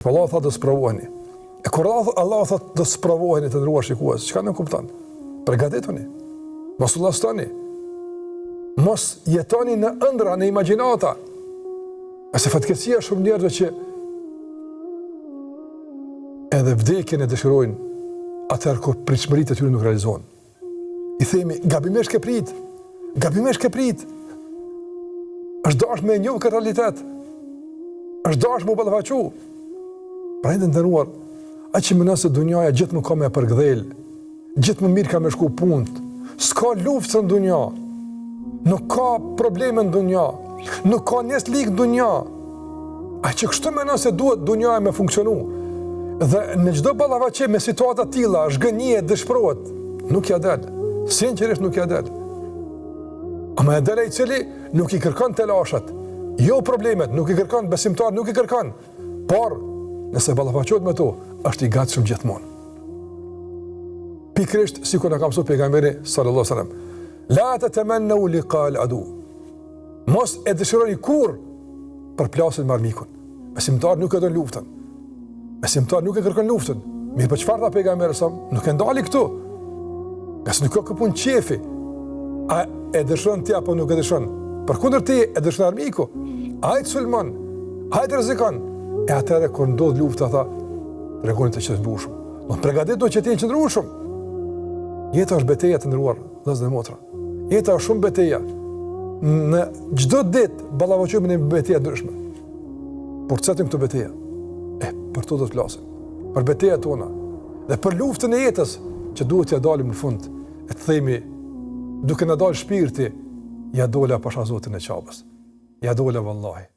Allah tha të sprovoheni. E kur Allah tha të sprovoheni të ndruar shikues, çka nuk kupton? Përgatituni. Mos u llastoni. Mos jetoni në ëndra, në imagjinata. Ase fatkeqësia shumë njerëzve që edhe vdekjen e dëshirojnë, atëherë kur pritshmëritë e tyre nuk realizohen. I themi, gabimesh ke prit. Gabimesh ke prit. Është dash me një këtë realitet. Është dash me u ballafaqu. Pra të ndëruar, aq që mënon se dunjaja gjithë më ka me përgdhel, gjithë më mirë ka me shku punët, s'ka luftë në dunja, nuk ka probleme në dunja, nuk ka njes likë në dunja, aq që kështu mënon se duhet dunjaja me funksionu, dhe në çdo ballafaqe me situata tilla, zhgënjie, dëshpërohet, nuk ja del, sinqerisht nuk ja del. Ama e del ai cili nuk i kërkon telashat, jo problemet, nuk i kërkon besimtar, nuk i kërkon, por nëse ballafaqohet me to, është i gatshëm gjithmonë. Pikërisht sikur na ka mësuar pejgamberi sallallahu alajhi wasallam, la tatamannu liqa al-adu. Mos e dëshironi kurrë për plasën me armikun. Besimtar nuk e don luftën. Besimtar nuk e kërkon luftën. Mirë, për çfarë tha pejgamberi sallallahu nuk e ndali këtu. Qas nuk ka punë qefi. A e dëshiron ti apo nuk e dëshiron? Përkundër ti e dëshiron armiku. Hajt sulmon. Hajt rrezikon. E atëre kur ndodh lufta tha, tregoni të qëndrueshëm. Do të përgatitet që të jenë qëndrueshëm. Jeta është betejë të ndëruar, vëllezër dhe motra. Jeta është shumë betejë. Në çdo ditë ballafaqohemi në betejë ndryshme. Por çfarë këto betejë? Për to do të flasim. Për betejat tona dhe për luftën e jetës që duhet t'ia dalim në fund. E të themi, duke na dalë shpirti, ja dola pasha Zotin e Çabës. Ja dola vallahi.